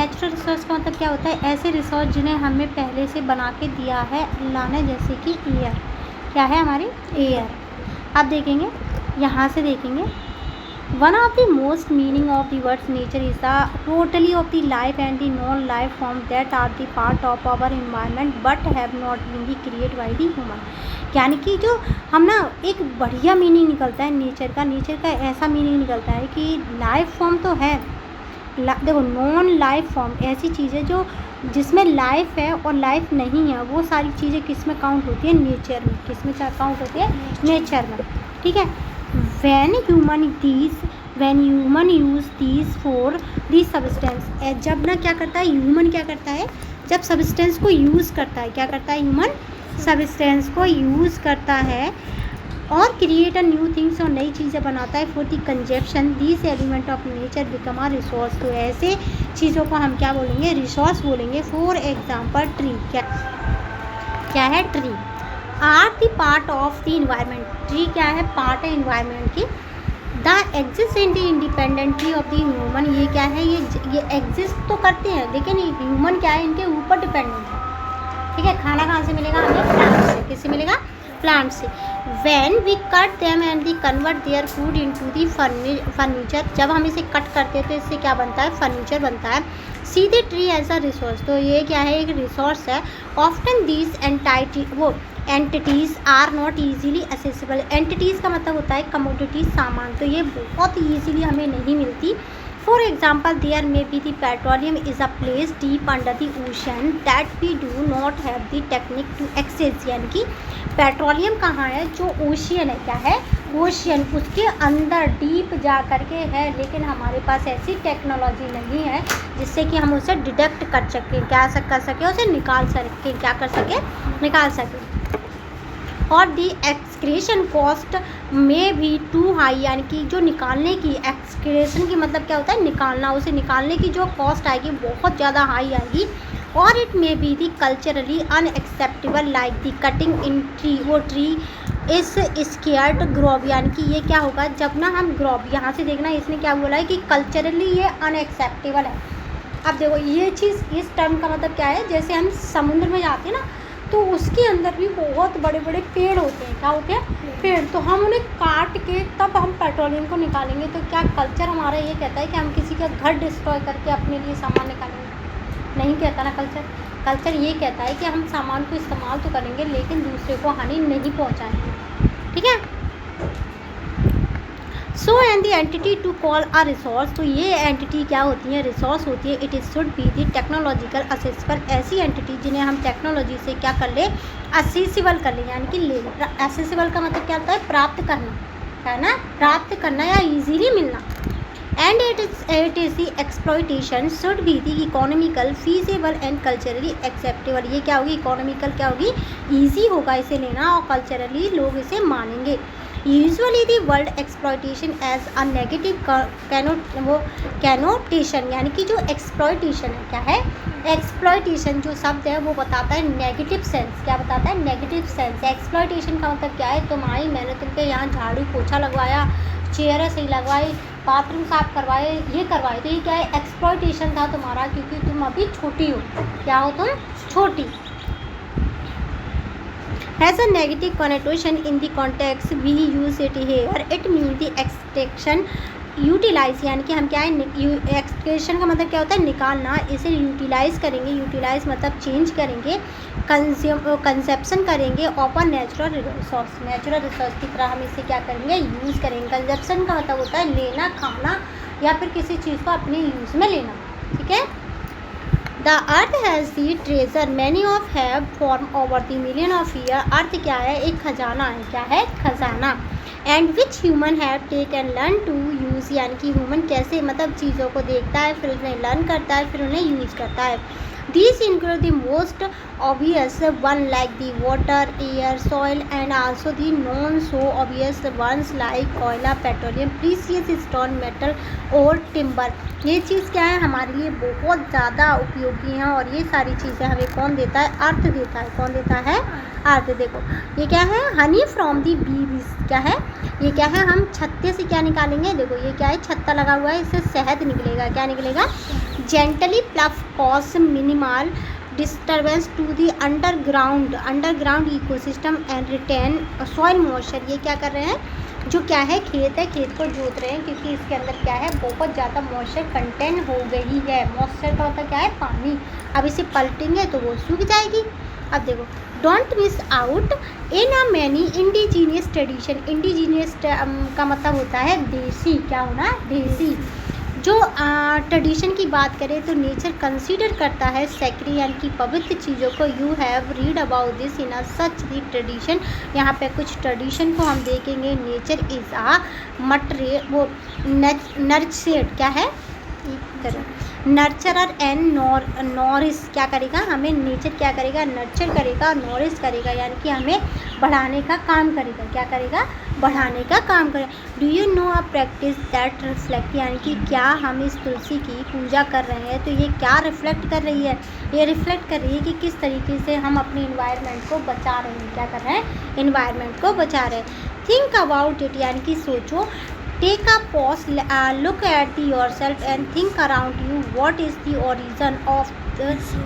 Natural resource का मतलब क्या होता है, ऐसे रिसोर्स जिन्हें हमें पहले से बना के दिया है अल्लाह ने, जैसे कि एयर, क्या है हमारी एयर। अब देखेंगे, यहाँ से देखेंगे, one of the most meaning of the words nature is the totally of the life and the non life form that are the part of our environment but have not been the create by the human. यानी कि जो हम ना एक बढ़िया meaning निकलता है nature का ऐसा मीनिंग निकलता है कि लाइफ फॉर्म तो है, देखो नॉन लाइफ फॉर्म ऐसी चीज़ है जो जिसमें लाइफ है और लाइफ नहीं है, वो सारी चीज़ें किस में काउंट होती है, नेचर में। किस में काउंट होती है, नेचर में, ठीक है। When human use these for the substance, जब ना क्या करता है ह्यूमन, क्या करता है जब सब्सटेंस को यूज़ करता है, क्या करता है ह्यूमन, सब्सटेंस को यूज़ करता है और क्रिएट अ न्यू थिंग्स, और नई चीज़ें बनाता है for the consumption these element of nature become a resource. तो ऐसे चीज़ों को हम क्या बोलेंगे, रिसोर्स बोलेंगे। फॉर एग्जाम्पल ट्री, क्या है tree, are the part of the environment. Tree क्या है, पार्ट है इन्वायरमेंट की। The exist independently of the human, ये क्या है, ये एग्जिस्ट तो करते हैं लेकिन ह्यूमन क्या है, इनके ऊपर डिपेंडेंट है, ठीक है। खाना कहाँ से मिलेगा हमें, प्लांट से। किससे मिलेगा, प्लांट से। When we cut them and we convert their food into the furniture, जब हम इसे कट करते हैं तो इससे क्या बनता है, फर्नीचर बनता है। See the tree as a resource, तो ये क्या है, एक रिसोर्स है। Often these entities are not easily accessible, entities का मतलब होता है कमोडिटी, सामान, तो ये बहुत ईजीली हमें नहीं मिलती। For example, there may be the petroleum is a place deep under the ocean that we do not have the technique to access, यानी कि पेट्रोलियम कहाँ है, जो ओशियन है, क्या है, ओशियन, उसके अंदर डीप जा करके है, लेकिन हमारे पास ऐसी टेक्नोलॉजी नहीं है जिससे कि हम उसे डिटेक्ट कर सकें, क्या कर सकें, उसे निकाल सकें, क्या कर सकें, निकाल सकें। और दी एक्सक्रेशन कॉस्ट में भी टू हाई, यानी कि जो निकालने की, एक्सक्रेशन की मतलब क्या होता है, निकालना, उसे निकालने की जो कॉस्ट आएगी बहुत ज़्यादा हाई आएगी। और it may be the culturally unacceptable like the cutting in tree, वो ट्री इस स्केयर्ड ग्रोव, यानी कि ये क्या होगा, जब ना हम ग्रोव, यहाँ से देखना इसने क्या बोला है कि कल्चरली ये अनएक्सेप्टेबल है। अब देखो ये चीज़, इस टर्म का मतलब क्या है, जैसे हम समुद्र में जाते हैं ना, तो उसके अंदर भी बहुत बड़े बड़े पेड़ होते हैं, क्या होते हैं, पेड़, तो हम उन्हें काट के तब हम पेट्रोलियम को निकालेंगे। तो क्या कल्चर हमारा ये कहता है कि हम किसी का घर डिस्ट्रॉय करके अपने लिए सामान निकालेंगे, नहीं कहता ना कल्चर ये कहता है कि हम सामान को इस्तेमाल तो करेंगे लेकिन दूसरे को हानि नहीं पहुंचाएंगे, ठीक है। So and the entity to call a resource, तो ये एंटिटी क्या होती है, रिसोर्स होती है। It is should be the technological accessible, ऐसी एंटिटी जिन्हें हम टेक्नोलॉजी से क्या कर ले, असेसिबल कर ले, यानी कि ले। असेसिबल का मतलब क्या होता है, प्राप्त करना, है ना, प्राप्त करना या इजीली मिलना। And it is the exploitation should be the economical, feasible and culturally acceptable. ये क्या होगी, इकोनॉमिकल क्या होगी, ईजी होगा इसे लेना, और कल्चरली लोग इसे मानेंगे। Usually the world exploitation has a negative connotation, यानी कि जो एक्सप्लॉयटेशन है, क्या है, एक्सप्लॉयटेशन जो शब्द है वो बताता है नेगेटिव सेंस, क्या बताता है, नेगेटिव सेंस। एक्सप्लॉयटेशन का मतलब क्या है, तुम आई, मैंने तुमके यहाँ झाड़ू पोछा लगवाया, चेयर सही लगवाई, बाथरूम साफ करवाए, ये करवाए, तो ये क्या है, एक्सप्लॉयटेशन था तुम्हारा, क्योंकि तुम अभी छोटी हो, क्या हो तुम, छोटी। Has a negative connotation in the context we use it here, it means the extraction utilize, यानी कि हम क्या है, एक्सट्रैक्शन का मतलब क्या होता है, निकालना, इसे यूटिलाइज़ करेंगे, यूटिलाइज़ मतलब चेंज करेंगे, कंजप्शन करेंगे of a natural resource, natural resource की तरह हम इसे क्या करेंगे, यूज़ करेंगे। कंजप्शन का मतलब होता है लेना, खाना, या फिर किसी चीज़ को अपने यूज़ में लेना, ठीक है। The earth has the treasure many of have form over the million of year, earth क्या है, एक खजाना है, क्या है, खजाना। And which human have take and learn to use, यानी कि ह्यूमन कैसे मतलब चीज़ों को देखता है, फिर उन्हें लर्न करता है, फिर उन्हें यूज़ करता है। These include the most obvious one like the water, air, soil and also the non so obvious ones like oil, petroleum, precious stone, metal और timber। ये चीज़ क्या है, हमारे लिए बहुत ज़्यादा उपयोगी है, और ये सारी चीज़ें हमें कौन देता है, अर्थ देता है। कौन देता है, अर्थ। देखो ये क्या है, हनी फ्रॉम दी बीज, क्या है, ये क्या है, हम छत्ते से क्या निकालेंगे, देखो ये क्या है, छत्ता लगा हुआ है, इससे शहद निकलेगा, क्या निकलेगा, gently plough cause minimal disturbance to the underground ecosystem and retain soil moisture. ये क्या कर रहे हैं, जो क्या है खेत है, खेत को जोत रहे हैं क्योंकि इसके अंदर क्या है बहुत ज़्यादा मॉइस्चर कंटेन हो गई है। मॉइस्चर का मतलब क्या है, पानी। अब इसे पलटेंगे तो वो सूख जाएगी। अब देखो, don't miss out in a many indigenous tradition. Indigenous का मतलब होता है देसी, क्या होना, देसी। जो ट्रेडिशन की बात करें तो नेचर कंसीडर करता है सेक्री यानी कि पवित्र चीज़ों को। You have read about this in a such the tradition. यहाँ पे कुछ ट्रेडिशन को हम देखेंगे। नेचर इज़ आ वो नर्चर, क्या है, नर्चरर एंड नॉरिस। क्या करेगा, हमें नेचर क्या करेगा, नर्चर करेगा, नॉरिस करेगा, यानी कि हमें बढ़ाने का काम करेगा। क्या करेगा, बढ़ाने का काम करेगा। Do you no a practice that reflect, यानी कि क्या हम इस तुलसी की पूजा कर रहे हैं तो ये क्या रिफ्लेक्ट कर रही है, ये रिफ्लेक्ट कर रही है कि किस तरीके से हम अपने इन्वायरमेंट को बचा रहे हैं। क्या कर रहे हैं, इन्वायरमेंट को बचा रहे हैं। थिंक अबाउट इट, यानी कि सोचो। Take a pause, look at yourself and think around you. What is the origin of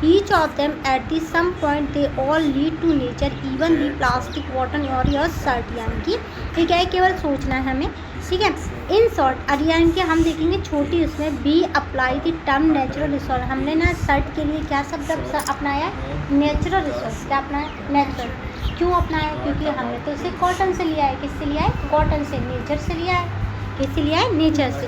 each of them? At the some point they all lead to nature, even the plastic water or your shirt। यानी कि ये क्या है, केवल सोचना है हमें, ठीक है। इन शॉर्ट यानी कि हम देखेंगे छोटी उसमें be apply the term natural resource. हमने ना शर्ट के लिए क्या शब्द अपनाया, नेचुरल रिसोर्स। क्या अपनाया, नेचुरल। क्यों अपनाया, क्योंकि हमने तो इसे कॉटन से लिया है। किससे लिया है, कॉटन से, नेचर से लिया है। किससे लिया है, नेचर से।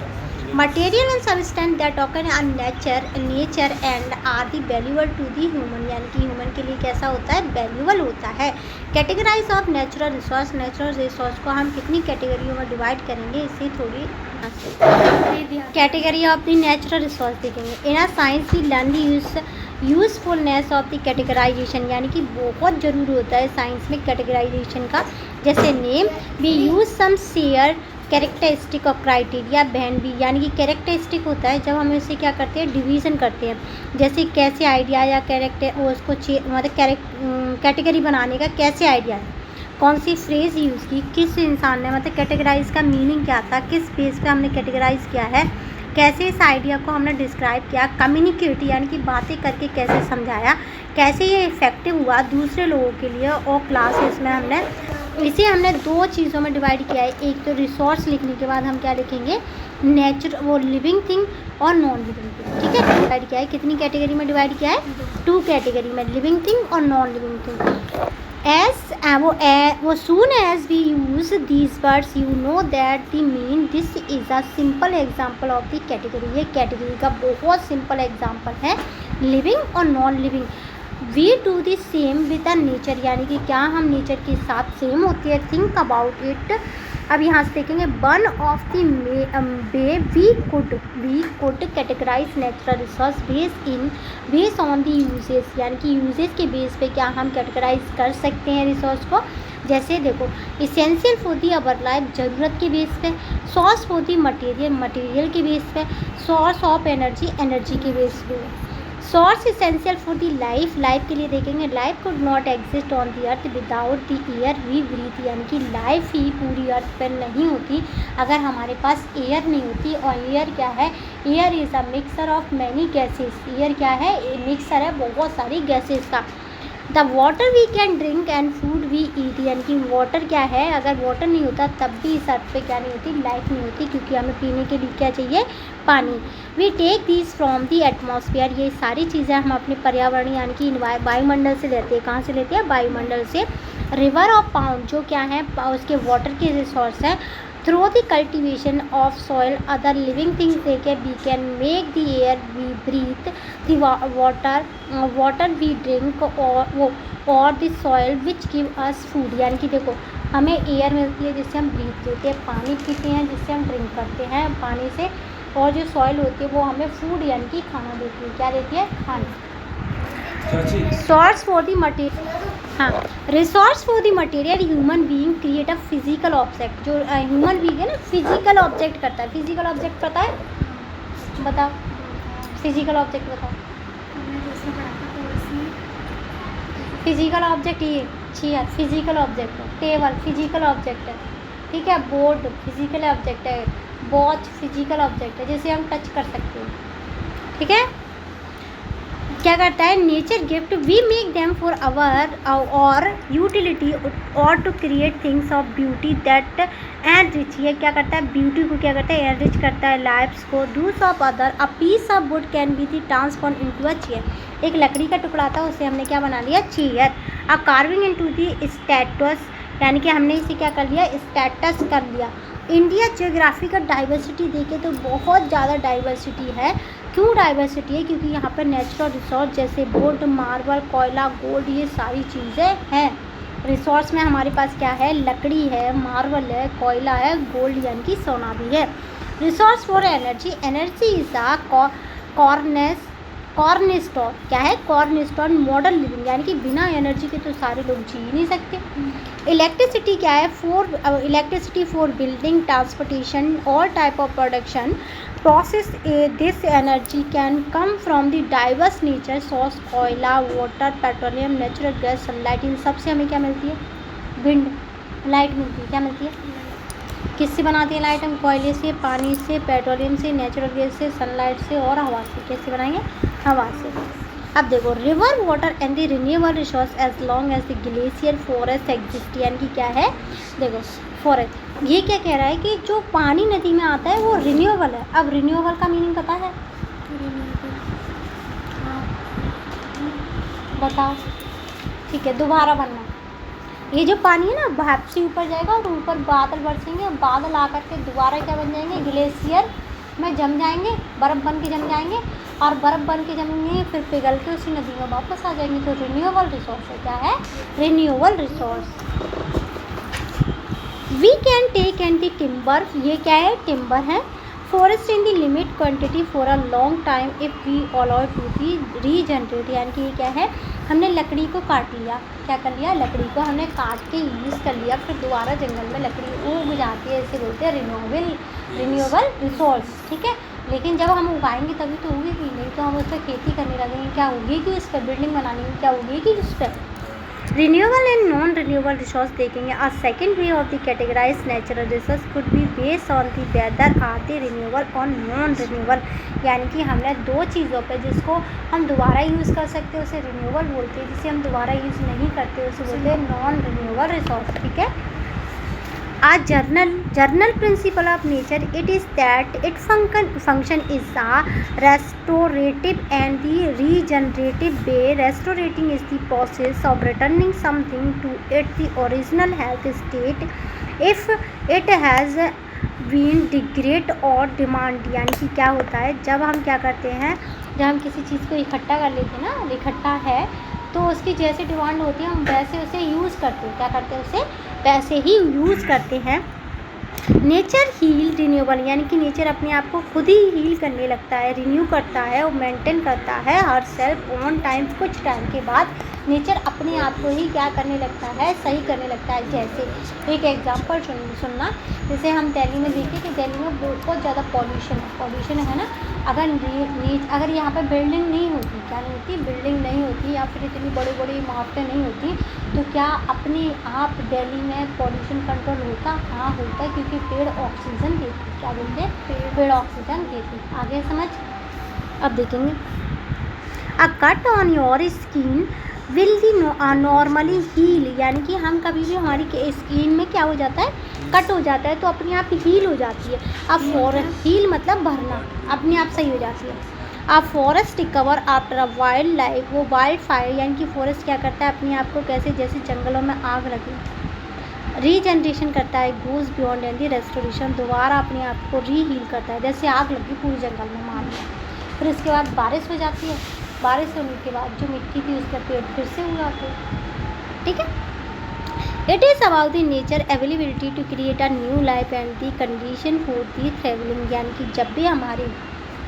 Material and substance that occur are nature and are the valuable to the human, यानी कि ह्यूमन के लिए कैसा होता है, वैल्यूबल होता है। Categorize of natural resource, natural resource को हम कितनी कैटेगरियों में डिवाइड करेंगे, इसे थोड़ी category of the natural resource देखेंगे। In a science we learn the usefulness of the categorization, यानी कि बहुत ज़रूरी होता है साइंस में कैटेगराइजेशन का। जैसे name we use some share characteristic of criteria बहन भी, यानी कि कैरेक्टरिस्टिक होता है जब हम इसे क्या करते हैं, डिवीज़न करते हैं। जैसे कैसे आइडिया या कैरेक्टर उसको मतलब कैटेगरी बनाने का कैसे आइडिया है, कौन सी फ्रेज़ यूज़ की, किस इंसान ने, मतलब कैटेगराइज का मीनिंग क्या था, किस बेस पे हमने कैटेगराइज किया है, कैसे इस आइडिया को हमने डिस्क्राइब किया। कम्युनिकेट यानी कि बातें करके कैसे समझाया, कैसे ये इफ़ेक्टिव हुआ दूसरे लोगों के लिए। और क्लासेस में हमने दो चीज़ों में डिवाइड किया है। एक तो रिसोर्स लिखने के बाद हम क्या लिखेंगे, वो लिविंग थिंग और नॉन लिविंग थिंग, ठीक है। डिवाइड किया है, कितनी कैटेगरी में डिवाइड किया है, 2 कैटेगरी में, लिविंग थिंग और नॉन लिविंग थिंग। वो soon as we use these words you know that the mean this is a simple example of the category। ये कैटेगरी का बहुत सिंपल एग्जाम्पल है, लिविंग और non living. We do the same with the nature, यानी कि क्या हम nature के साथ सेम होती है। Think about it. अब यहाँ से देखेंगे, one of the way we could categorize natural resource base on the uses, यानी कि यूजेस के बेस पे क्या हम कैटेगराइज कर सकते हैं रिसोर्स को। जैसे देखो, essential for the our life, ज़रूरत के बेस पे। सोर्स फॉर दी मटेरियल के बेस पे। सोर्स ऑफ एनर्जी के बेस पे। Source essential for the life के लिए देखेंगे, life could not exist on the earth without the air we breathe, यानी कि लाइफ ही पूरी अर्थ पर नहीं होती अगर हमारे पास एयर नहीं होती। और एयर क्या है, air is a mixer of many gases. Air क्या है, मिक्सर है बहुत सारी गैसेस का। The water we can drink and food we eat, यानी कि वाटर क्या है, अगर वाटर नहीं होता तब भी इस अर्थ पे क्या नहीं होती, लाइफ नहीं होती, क्योंकि हमें पीने के लिए क्या चाहिए, पानी। We take this from the atmosphere, ये सारी चीज़ें हम अपने पर्यावरण यानी कि वायुमंडल से लेते हैं। कहाँ से लेते हैं, वायुमंडल से। रिवर ऑफ पाउंड जो क्या है, उसके वाटर के रिसोर्स हैं। Through the cultivation of soil other living things देखे we can make the air we breathe, the water we drink और the soil which give us food, यानी कि देखो हमें एयर मिलती है जिससे हम ब्रीथ लेते हैं, पानी पीते हैं जिससे हम ड्रिंक करते हैं पानी से, और जो सॉइल होती है वो हमें फूड यानी कि खाना देती है। क्या देती है, खाना। सोर्स फॉर द मटेरियल, हाँ, resource for the material human being create a physical object. जो ह्यूमन बीइंग है ना, फिजिकल ऑब्जेक्ट करता है। फिजिकल ऑब्जेक्ट पता है, बताओ, फिजिकल ऑब्जेक्ट बताओ। फिजिकल ऑब्जेक्ट ये चेयर फिजिकल ऑब्जेक्ट है, टेबल फिजिकल ऑब्जेक्ट है, ठीक है। बोर्ड फिजिकल ऑब्जेक्ट है, वॉच फिजिकल ऑब्जेक्ट है जिसे हम टच कर सकते हैं, ठीक है। क्या करता है, nature gift we make them for our और यूटिलिटी और to create things of beauty that enrich. ये क्या करता है, ब्यूटी को क्या करता है, एनरिच करता है लाइफ्स को। Does of other, a piece of wood can be the transform into a chair. एक लकड़ी का टुकड़ा था, उसे हमने क्या बना लिया, chair. A carving into the status, यानी कि हमने इसे क्या कर लिया, स्टेटस कर लिया। इंडिया जियोग्राफिकल डाइवर्सिटी देखे तो बहुत ज़्यादा डाइवर्सिटी है। क्यों डाइवर्सिटी है, क्योंकि यहाँ पर नेचुरल रिसोर्स जैसे वुड, मार्बल, कोयला, गोल्ड, ये सारी चीज़ें हैं। रिसोर्स में हमारे पास क्या है, लकड़ी है, मार्बल है, कोयला है, गोल्ड यानी कि सोना भी है। Resource for energy, energy is a cornerstone, क्या है, कॉर्नस्टोन मॉडर्न लिविंग, यानी कि बिना एनर्जी के तो सारे लोग जी ही नहीं सकते। इलेक्ट्रिसिटी क्या है, electricity for building, transportation, all type of production process. This energy can come from the diverse nature source, कोयला, water, petroleum, natural gas, sunlight. इन सबसे हमें क्या मिलती है, विंड, लाइट मिलती है। क्या मिलती है, किससे बनाती है लाइट हम, कोयले से, पानी से, पेट्रोलियम से, नेचुरल गैस से, सनलाइट से और हवा से। कैसे बनाएंगे, हवा से। अब देखो, river water and the renewable resource as long as the glacier forest exist, यानी कि क्या है, देखो फॉरेस्ट, ये क्या कह रहा है कि जो पानी नदी में आता है वो रिन्यूएबल है। अब रिन्यूएबल का मीनिंग पता है, बताओ, ठीक है, दोबारा बनना। ये जो पानी है ना, भाप से ऊपर जाएगा और ऊपर बादल बरसेंगे, और बादल आकर के दोबारा क्या बन जाएंगे, ग्लेशियर में जम जाएंगे, बर्फ़ बन के जम जाएंगे, और बर्फ़ बन के जमेंगे फिर पिघल के उसी नदी में वापस आ जाएंगे। तो रिन्यूएबल रिसोर्स है, क्या है, renewable resource. We can take and the timber, ये क्या है, टिम्बर है। Forest in the limit quantity for a long time if we allow to the regenerate, यानी कि ये क्या है, हमने लकड़ी को काट लिया, क्या कर लिया, लकड़ी को हमने काट के यूज़ कर लिया, फिर दोबारा जंगल में लकड़ी उग जाती है, इसे बोलते हैं रिन्यूएबल रिसोर्स, ठीक है। लेकिन जब हम उगाएंगे तभी तो उगेगी, नहीं तो हम उस पर खेती करने लगेंगे, क्या उगेगी उस पर, बिल्डिंग बनाने में क्या उगेगी उस पर। Renewable and non renewable resource देखेंगे। A second way of the categorize natural resource could be based on whether are the द रिन्यूएबल और नॉन रिन्यूएबल, यानी कि हमने दो चीज़ों पे जिसको हम दोबारा यूज़ कर सकते हैं उसे रिन्यूएबल बोलते हैं, जिसे हम दोबारा यूज़ नहीं करते उसे बोलते हैं नॉन रिन्यूएबल रिसोर्स, ठीक है। A general principle of nature, it is that its function is a restorative and the regenerative way. Restorating is the process of returning something to its original health state if it has been degraded or demand, यानी कि क्या होता है, जब हम क्या करते हैं, जब हम किसी चीज़ को इकट्ठा कर लेते हैं ना, इकट्ठा है तो उसकी जैसे डिमांड होती है हम वैसे उसे यूज़ करते हैं, क्या करते हैं, उसे वैसे ही यूज़ करते हैं। नेचर हील रिन्यूएबल, यानी कि नेचर अपने आप को खुद ही हील करने लगता है, रिन्यू करता है और मेंटेन करता है हर सेल्फ ऑन टाइम। कुछ टाइम के बाद नेचर अपने आप को ही क्या करने लगता है, सही करने लगता है। जैसे एक एग्जांपल सुनना, जैसे हम दिल्ली में देखें कि दिल्ली में बहुत ज़्यादा पॉल्यूशन है ना। अगर यहाँ पर बिल्डिंग नहीं होती, क्या नहीं होती, बिल्डिंग नहीं होती, या फिर इतनी बड़ी बड़ी इमारतें नहीं होती, तो क्या अपने आप दिल्ली में पॉल्यूशन कंट्रोल होता? हाँ होता, क्योंकि पेड़ ऑक्सीजन देते। क्या बोलते हैं, पेड़ ऑक्सीजन देते। आगे समझ, अब देखेंगे। A cut on your skin will the normally heal, यानी कि हम कभी भी हमारी स्किन में क्या हो जाता है, कट हो जाता है तो अपने आप हील हो जाती है। अब फॉरेस्ट हील मतलब भरना, अपने आप सही हो जाती है। अब forest recover after a wild life, वो वाइल्ड फायर, यानी कि फॉरेस्ट क्या करता है अपने आप को, कैसे, जैसे जंगलों में आग लगी, रीजनरेशन करता है, goes beyond and the restoration, दोबारा अपने आप को रीहील करता है। जैसे आग लगी पूरे जंगल में, मान लिया, फिर उसके बाद बारिश हो जाती है, बारिश होने के बाद जो मिट्टी थी उसका पेड़ फिर से उगाते हैं, ठीक है। It is about the nature availability to create a new life and the condition for the travelling, यानी कि जब भी हमारी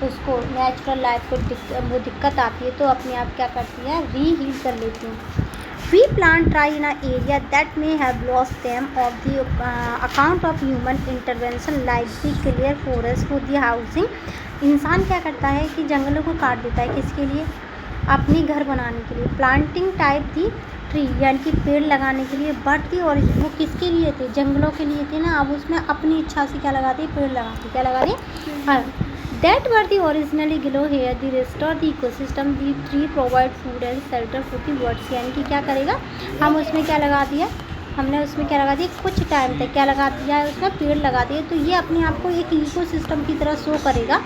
उसको नेचुरल लाइफ को वो दिक्कत आती है तो अपने आप क्या करती है, रीहील कर लेती हैं। We plant try in an area that may have lost them of the account of human intervention like the clear forest for the housing। इंसान क्या करता है कि जंगलों को काट देता है, किसके लिए, अपने घर बनाने के लिए। प्लांटिंग टाइप दी ट्री, यानी कि पेड़ लगाने के लिए, बढ़ती, और वो किसके लिए थे, जंगलों के लिए थे ना। अब उसमें अपनी इच्छा से क्या लगाते, पेड़ लगाते, क्या लगाते, हाँ। that were the originally below here the restore the ecosystem the tree provide food and shelter for the birds। यानी कि क्या करेगा, हम उसमें क्या लगा दिया, हमने उसमें क्या लगा दिया, कुछ टाइम तक क्या लगा दिया है, उसमें पेड़ लगा दिए, तो ये अपने आप को एक इकोसिस्टम की तरह शो करेगा,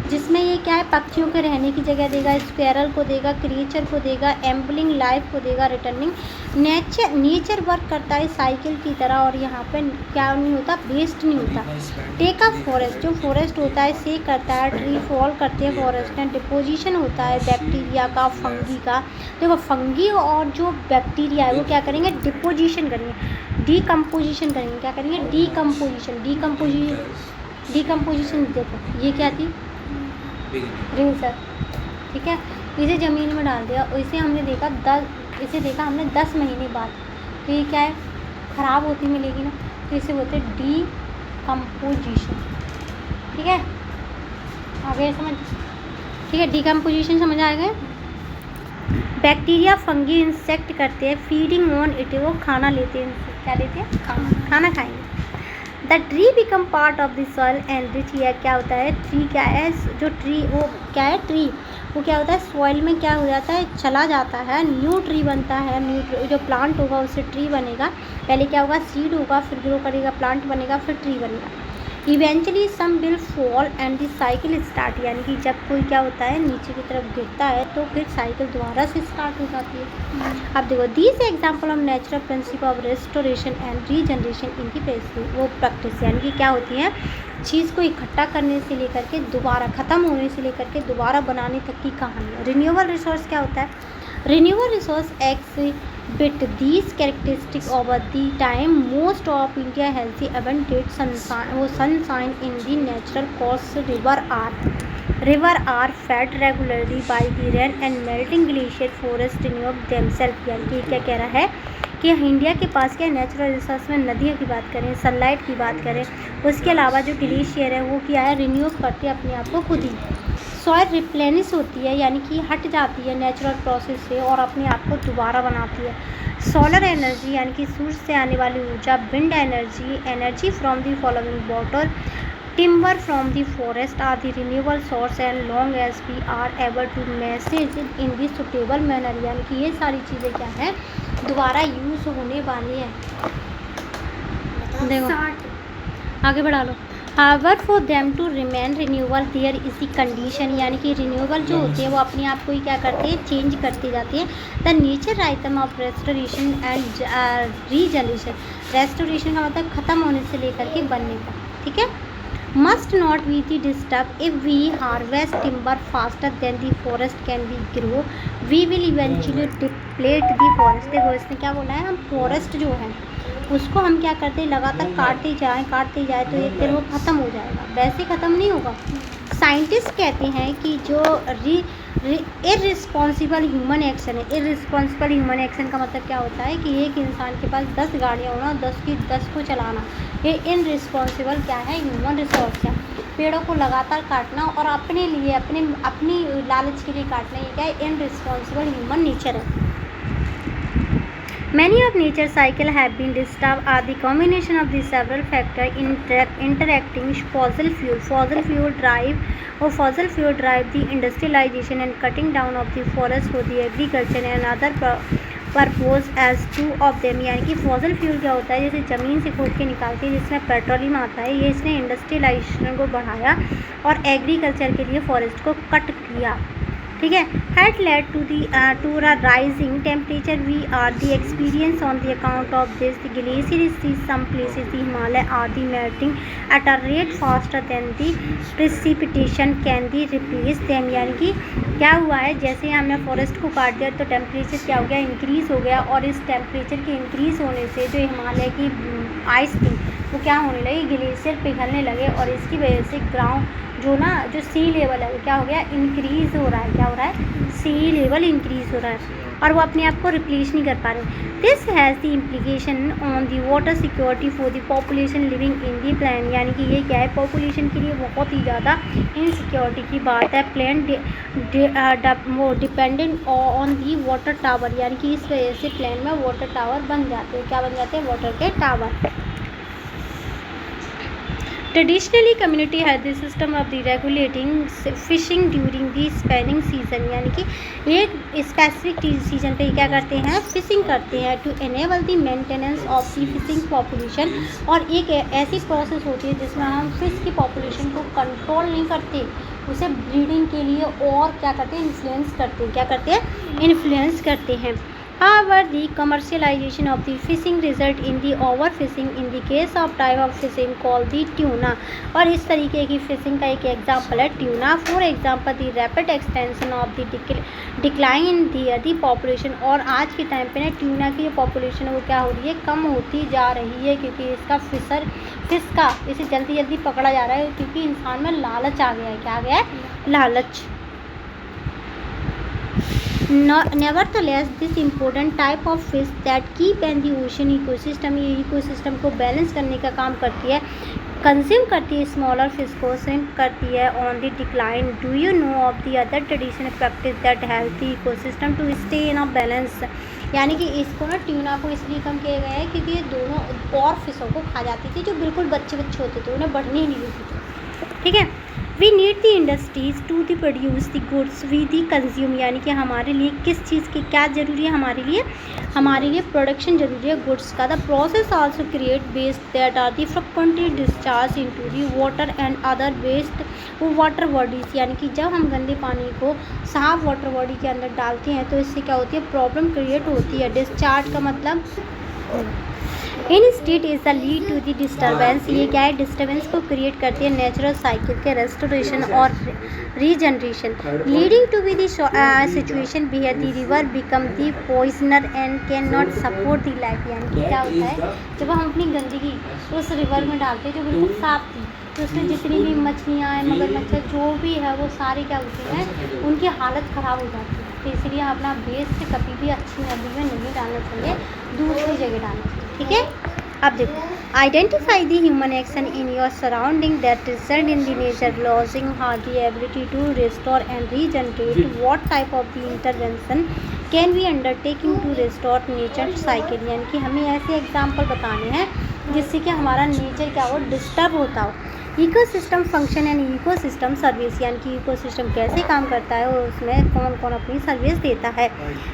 जिसमें ये क्या है, पक्षियों के रहने की जगह देगा, स्क्वेरल को देगा, क्रिएचर को देगा, एम्बलिंग लाइफ को देगा, रिटर्निंग नेचर वर्क करता है साइकिल की तरह, और यहाँ पे क्या नहीं होता, वेस्ट नहीं होता। टेक अ फॉरेस्ट, जो फॉरेस्ट होता है से करता है, ट्री फॉल करते हैं फॉरेस्ट में, डिपोजिशन होता है बैक्टीरिया का, फंगी का। देखो फंगी और जो बैक्टीरिया है वो क्या करेंगे, डिपोजिशन करेंगे, डीकम्पोजिशन करेंगे, क्या करेंगे, डीकम्पोजिशन। देखो ये क्या थी, रिंसर, ठीक है, इसे ज़मीन में डाल दिया, और इसे हमने देखा हमने 10 महीने बाद, तो ये क्या है, ख़राब होती मिलेगी ना, तो इसे बोलते हैं डीकम्पोजिशन। ठीक है, आगे समझ, ठीक है, डीकम्पोजिशन समझ आ गए। बैक्टीरिया फंगी इंसेक्ट करते हैं, फीडिंग ऑन इट, वो खाना लेते हैं, क्या लेते हैं, खाना खाएंगे। The tree become part of the soil and rich, या क्या होता है, ट्री क्या है, जो ट्री वो क्या है, ट्री वो क्या होता है, सॉइल में क्या हो जाता है, चला जाता है, न्यू ट्री बनता है, जो प्लांट होगा उससे ट्री बनेगा, पहले क्या होगा, सीड होगा, फिर ग्रो करेगा, प्लांट बनेगा, फिर ट्री बनेगा। Eventually some will fall and the cycle start, यानी कि जब कोई क्या होता है, नीचे की तरफ गिरता है तो फिर साइकिल दोबारा से स्टार्ट हो जाती है। अब देखो these example of natural principle of restoration and regeneration in the practice, यानी कि क्या होती है, चीज़ को इकट्ठा करने से लेकर के दोबारा ख़त्म होने से लेकर के दोबारा बनाने तक की कहानी। रिन्यूएबल रिसोर्स क्या होता है, renewable resource exhibit these characteristics over the time. Most of India has the abundant sunshine in the natural course. River are fed regularly by the rain and melting glacier forest renew themselves। यानी कि क्या कह रहा है कि India के पास क्या natural resource में नदियों की बात करें, सनलाइट की बात करें, उसके अलावा जो ग्लेशियर है वो क्या है, रिन्यू करते हैं अपने आप को खुद ही। सॉइल रिप्लेनिश होती है, यानी कि हट जाती है नेचुरल प्रोसेस से और अपने आप को दोबारा बनाती है। सोलर एनर्जी, यानी कि सूरज से आने वाली ऊर्जा, wind energy from the following water, timber from the forest are the renewable source and long as we are able to manage in the suitable manner, यानी कि ये सारी चीज़ें क्या हैं, दोबारा यूज़ होने वाली हैं। देखो आगे बढ़ा लो। However, for them to remain renewable, there is the condition, यानी कि रिन्यूएबल जो होती है वो अपने आप को ही क्या करती है, चेंज करती जाती है। The nature item of restoration and regeneration, restoration का मतलब ख़त्म होने से लेकर के बनने का, ठीक है। Must not be the disturb if we harvest timber faster than the forest can be grow, we will eventually deplete the forest. देखो इसने क्या बोला है, हम फॉरेस्ट जो है उसको हम क्या करते हैं, लगातार काटते जाए तो एक दिन वो ख़त्म हो जाएगा, वैसे ख़त्म नहीं होगा। साइंटिस्ट कहते हैं कि जो इर्रिस्पॉन्सिबल ह्यूमन एक्शन है, इर्रिस्पॉन्सिबल ह्यूमन एक्शन का मतलब क्या होता है कि एक इंसान के पास 10 गाड़ियाँ होना, 10 की 10 को चलाना, ये इनरिस्पॉन्सिबल क्या है, ह्यूमन रिसोर्स है। पेड़ों को लगातार काटना और अपने लिए अपनी लालच के लिए काटना, ये क्या है, इनरिस्पॉन्सिबल ह्यूमन नेचर है। Many of nature cycles have been disturbed are the combination of the several factors interacting. Fossil fuel drive the industrialization and cutting down of the forest for the agriculture and other purpose as two of them। यानी कि fossil fuel क्या होता है, जैसे ज़मीन से खोद के निकालते हैं जिसमें पेट्रोलियम आता है, ये इसने इंडस्ट्रियलाइजेशन को बढ़ाया और एग्रीकल्चर के लिए फॉरेस्ट को कट किया, ठीक है। had led to a rising temperature we are the experience on the account of this the glaciers see some places the Himalaya are the melting at a rate faster than the precipitation can be replace them। यानी कि क्या हुआ है, जैसे हमने forest को काट दिया तो टेम्परेचर क्या हो गया, इंक्रीज़ हो गया, और इस टेम्परेचर के इंक्रीज़ होने से जो हिमालय की आइस थी वो क्या होने लगी, ग्लेशियर पिघलने लगे, और इसकी वजह से जो सी लेवल है वो क्या हो गया, इंक्रीज़ हो रहा है, क्या हो रहा है, सी लेवल इंक्रीज़ हो रहा है, और वो अपने आप को रिप्लेस नहीं कर पा रहे। This has the implication on the water security for the population living in the plan, यानी कि ये क्या है, पॉपुलेशन के लिए बहुत ही ज़्यादा इनसिक्योरिटी की बात है। प्लान वो dependent on the water tower, यानी कि इस वजह से प्लान में वाटर टावर बन जाते हैं, क्या बन जाते हैं, वाटर के टावर। ट्रेडिशनली कम्युनिटी है the system of the regulating fishing during the spawning season, यानी कि एक स्पेसिफिक सीजन पे क्या करते हैं, फिशिंग करते हैं to enable the maintenance of the fishing population. और एक ऐसी प्रोसेस होती है जिसमें हम फिश की पॉपुलेशन को कंट्रोल नहीं करते, उसे ब्रीडिंग के लिए और क्या करते हैं, इन्फ्लुएंस करते हैं, क्या करते हैं, इन्फ्लुएंस करते हैं। However, the commercialization of the fishing result in the overfishing in the case of type of fishing called the tuna। और इस तरीके की फिशिंग का एक एग्जाम्पल है tuna. For example the rapid extension of the decline in the population. और आज के टाइम पे ना ट्यूना की जो पॉपुलेशन है वो क्या हो रही है, कम होती जा रही है, क्योंकि इसका फिश का इसे जल्दी जल्दी पकड़ा जा रहा है, क्योंकि इंसान में लालच आ गया है। क्या आ गया है, लालच। Nevertheless, this important type of fish that keep in the ocean ecosystem, ये इकोसिस्टम को बैलेंस करने का काम करती है, कंज्यूम करती है स्मॉलर फिश को, श्रिम्प करती है on the decline. Do you know of the other traditional practice that help the ecosystem to stay in a balance. यानी कि इसको ना ट्यूना को इसलिए कम किया गया है क्योंकि ये दोनों और फिशों को खा जाती थी जो बिल्कुल बच्चे होते थे, उन्हें बढ़ने ही नहीं देती थी। ठीक है, we need the industries to the produce the goods we the consume. यानी कि हमारे लिए किस चीज़ की क्या ज़रूरी है, हमारे लिए प्रोडक्शन ज़रूरी है गुड्स का। The process also create waste that are the frequently discharge into the water and other waste water bodies. यानी कि जब हम गंदे पानी को साफ वाटर बॉडी के अंदर डालते हैं तो इससे क्या होती है, प्रॉब्लम क्रिएट होती है। डिस्चार्ज का मतलब in state is the lead to the disturbance. ये क्या है, डिस्टर्बेंस को क्रिएट करती है नेचुरल साइकिल के रेस्टोरेशन और regeneration, leading to be the situation where the river become the poisoner and can not support the life. यानी कि क्या होता है, जब हम अपनी गंदगी उस रिवर में डालते हैं जो बिल्कुल साफ थी, तो उसमें जितनी भी मछलियाँ हैं, मगरमच्छ जो भी है, वो सारी क्या होती हैं, उनकी हालत ख़राब हो जाती है। तो इसलिए अपना वेस्ट कभी भी अच्छी नदी में नहीं डालना चाहिए, दूसरी जगह डालना चाहिए। ठीक है, अब देखो, identify the human action in your surrounding that result in the nature losing the ability to restore and regenerate. What type of the intervention can we undertaking to restore nature cycle. यानी कि हमें ऐसे example बताने हैं जिससे कि हमारा nature क्या हो, डिस्टर्ब होता हो। Ecosystem function and ecosystem service, यानी कि इकोसिस्टम कैसे काम करता है और उसमें कौन कौन अपनी सर्विस देता है।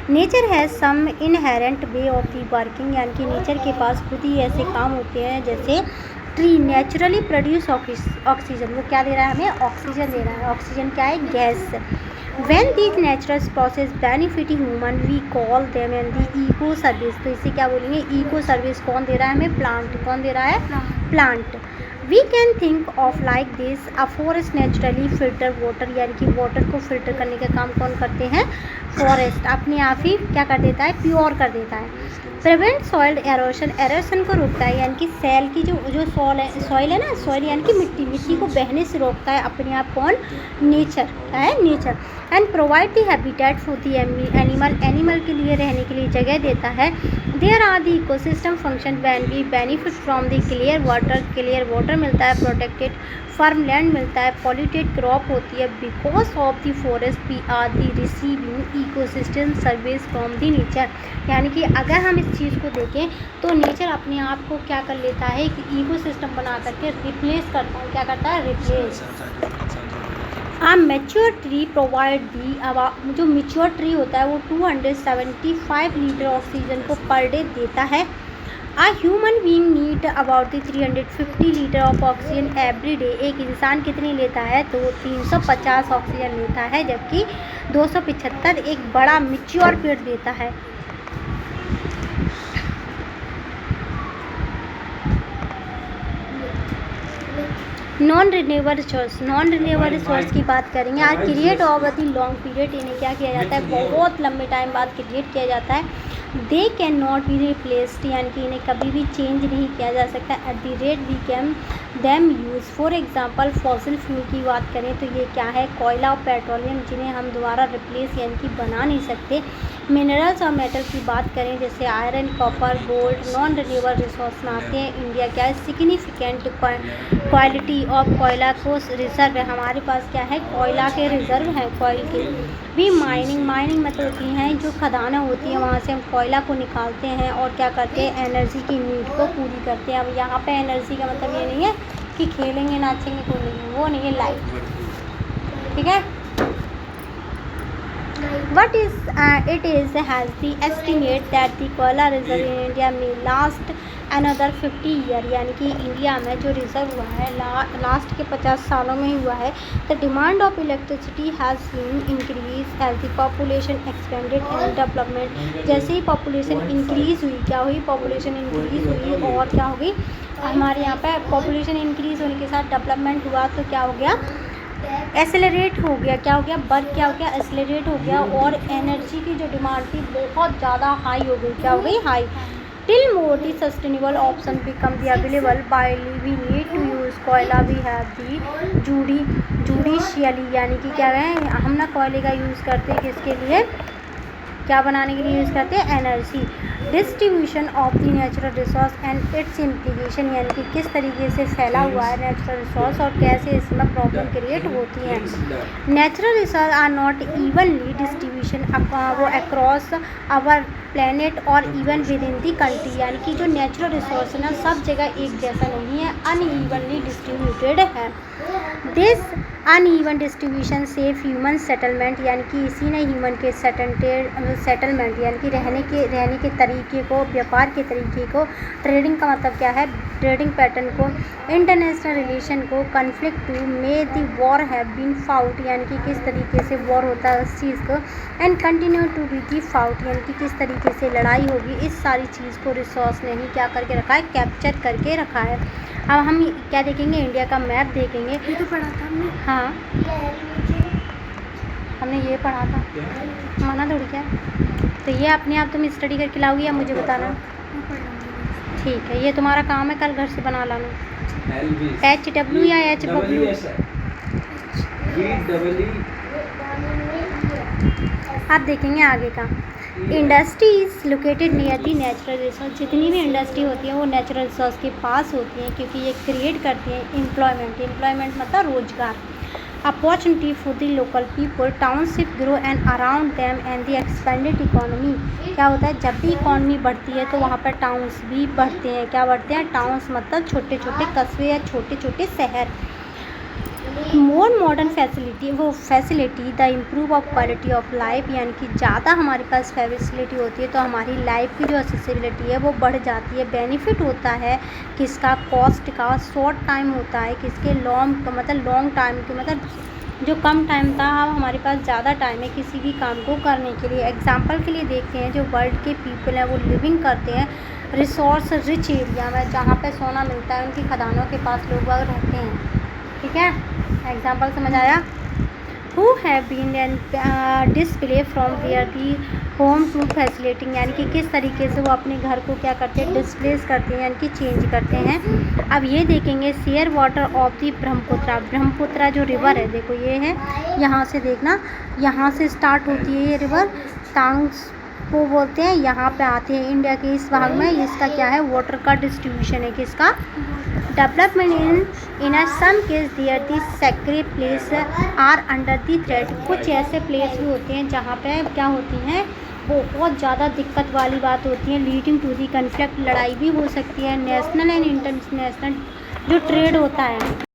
Nature has some inherent way of the working. यानी कि नेचर के पास खुद ही ऐसे काम होते हैं, जैसे ट्री नेचुरली प्रोड्यूस ऑक्सीजन। वो क्या दे रहा है, हमें ऑक्सीजन दे रहा है। ऑक्सीजन क्या है, gas. When these natural process benefit human, we call them and the eco service। तो इसे क्या बोलेंगे, इको सर्विस कौन दे रहा है हमें, प्लांट। कौन दे रहा है, plant. We can think of like this, a forest naturally filter water. यानी कि वाटर को फिल्टर करने का काम कौन करते हैं, फॉरेस्ट अपने आप ही क्या कर देता है, प्योर कर देता है। प्रिवेंट सॉइल एरोशन, एरोशन को रोकता है। यानी कि सेल की जो सॉइल है ना, सॉइल यानी कि मिट्टी को बहने से रोकता है अपने आप। कौन, नेचर है, nature. And provide the habitat for the animal के लिए रहने के लिए जगह देता है। There are the ecosystem function when we benefit from the clear water मिलता है, प्रोटेक्टेड फर्म लैंड मिलता है, पॉल्यूटेड क्रॉप होती है। Because of the forest we are the receiving ecosystem service from the nature. यानी कि अगर हम इस चीज़ को देखें तो नेचर अपने आप को क्या कर लेता है, कि इकोसिस्टम बना करके रिप्लेस करता है। क्या करता है, replace. Mature tree provide the, अब जो मैच्योर ट्री होता है वो 275 लीटर ऑक्सीजन को पर डे देता है। A human being need about the 350 litre of oxygen every day. एक इंसान कितनी लेता है, तो 350 ऑक्सीजन लेता है, जबकि 275 एक बड़ा मैच्योर पेड़ देता है। नॉन रिन्यूएबल रिसोर्स की बात करेंगे आज। Create over the long period, इन्हें क्या किया जाता है, बहुत लंबे टाइम बाद क्रिएट किया जाता है। They can not be replaced, यानी कि इन्हें कभी भी चेंज नहीं किया जा सकता। At the rate we can them use. For example fossil fuel की बात करें तो ये क्या है, कोयला और पेट्रोलियम, जिन्हें हम दोबारा रिप्लेस यानी कि बना नहीं सकते। मिनरल्स और मेटल की बात करें जैसे iron, copper, gold non renewable resource में आते हैं। इंडिया क्या है, सिग्निफिकेंट क्वालिटी ऑफ कोयला को रिजर्व है। हमारे पास क्या है, कोयला के रिजर्व हैं, कोयल के भी। माइनिंग मतलब होती हैं जो खदानें होती हैं, वहाँ से हम कोयला को निकालते हैं और क्या करते हैं, एनर्जी की नीड को पूरी करते हैं। अब यहाँ पे एनर्जी का मतलब ये नहीं है कि खेलेंगे नाचेंगे कूदेंगे, वो नहीं है लाइफ, ठीक है। What is it is has the estimate that the koala reserve in India may last another 50 year, यानी कि इंडिया में जो रिजर्व हुआ है लास्ट के 50 सालों में ही हुआ है। The demand of electricity has been increase as the population expanded and development. जैसे ही पॉपुलेशन इंक्रीज हुई, क्या हुई, पॉपुलेशन इंक्रीज हुई और क्या होगी, हमारे यहाँ पे पॉपुलेशन इंक्रीज होने के साथ डेवलपमेंट हुआ तो क्या हो गया, एसेलरेट हो गया, क्या हो गया, वर्क क्या हो गया, एसेलरेट हो गया, और एनर्जी की जो डिमांड थी बहुत ज़्यादा हाई हो गई, क्या हो गई, high. Till more the sustainable option become the available by we need to use कोयला वी हैव दी जुडिशियली, यानी कि क्या है, हम ना कोयले का यूज़ करते हैं किसके लिए, क्या बनाने के लिए यूज़ करते हैं, energy. Distribution of the natural resource and it's implication, यानी कि किस तरीके से फैला हुआ है नेचुरल रिसोर्स और कैसे इसमें प्रॉब्लम क्रिएट होती है। Natural resource are not evenly distribution वो अक्रॉस आवर प्लेनेट और even within the country, यानी कि जो नेचुरल रिसोर्स है ना सब जगह एक जैसा नहीं है, अनइवनली डिस्ट्रीब्यूटेड है। This uneven distribution safe human settlement, यानी कि इसी ने ह्यूमन के सेटलमेंट यानी कि रहने के तरीके को, व्यापार के तरीके को, ट्रेडिंग का मतलब क्या है, ट्रेडिंग पैटर्न को, इंटरनेशनल रिलेशन को, conflict to may the war have been fought, यानी कि किस तरीके से वॉर होता है उस चीज़ को, and continue to be the fought, यानी कि किस तरीके से लड़ाई होगी, इस सारी चीज़ को रिसोर्स ने ही क्या करके रखा है, कैप्चर करके रखा है। अब हम क्या देखेंगे, इंडिया का मैप देखेंगे। ये तो पढ़ा था हमने। हाँ हमने ये पढ़ा था, माना थोड़ी क्या, तो ये अपने आप तुम स्टडी करके लाओगी या मुझे बताना, ठीक है, ये तुम्हारा काम है, कल घर से बना लाना। HW या HW, आप देखेंगे आगे का। Industry is located near the natural resource, जितनी भी इंडस्ट्री होती है वो नेचुरल रिसोर्स के पास होती हैं, क्योंकि ये क्रिएट करती हैं एम्प्लॉयमेंट मतलब रोजगार, opportunity for the local people, township grow and around them and the expanded economy. क्या होता है, जब भी इकोनॉमी बढ़ती है तो वहाँ पर टाउन्स भी बढ़ते हैं, क्या बढ़ते हैं, टाउन्स मतलब छोटे छोटे कस्बे या छोटे छोटे शहर। मोर modern facility the improve of quality of life, यानी कि ज़्यादा हमारे पास फैसिलिटी होती है तो हमारी लाइफ की जो एक्सेसिबिलिटी है वो बढ़ जाती है। बेनिफिट होता है किसका, कॉस्ट का, शॉर्ट टाइम होता है किसके, लॉन्ग टाइम के, मतलब जो कम टाइम था अब हमारे पास ज़्यादा टाइम है किसी भी काम को करने के लिए। एग्जाम्पल के लिए देखते हैं, जो वर्ल्ड के पीपल हैं वो लिविंग करते हैं रिसोर्स रिच एरिया में, जहाँ पे सोना मिलता है, उनकी खदानों के पास लोग रहते हैं, ठीक है, एग्जाम्पल समझ आया। Who have been and display from where the home to facilitating, यानी कि किस तरीके से वो अपने घर को क्या करते हैं, डिस्प्लेस करते हैं, यानी कि चेंज करते हैं। अब ये देखेंगे share water of the Brahmaputra जो रिवर है, देखो ये है, यहाँ से देखना, यहाँ से स्टार्ट होती है ये रिवर, टांग्स को बोलते हैं, यहाँ पे आते हैं इंडिया के इस भाग में, इसका क्या है, वाटर का डिस्ट्रीब्यूशन है, किसका, development in some case there the secret place are under the threat, कुछ ऐसे प्लेस भी होते हैं जहाँ पे क्या होती हैं, बहुत ज़्यादा दिक्कत वाली बात होती है, लीडिंग टू दी कन्फ्लिक्ट, लड़ाई भी हो सकती है, नेशनल एंड इंटरनेशनल जो ट्रेड होता है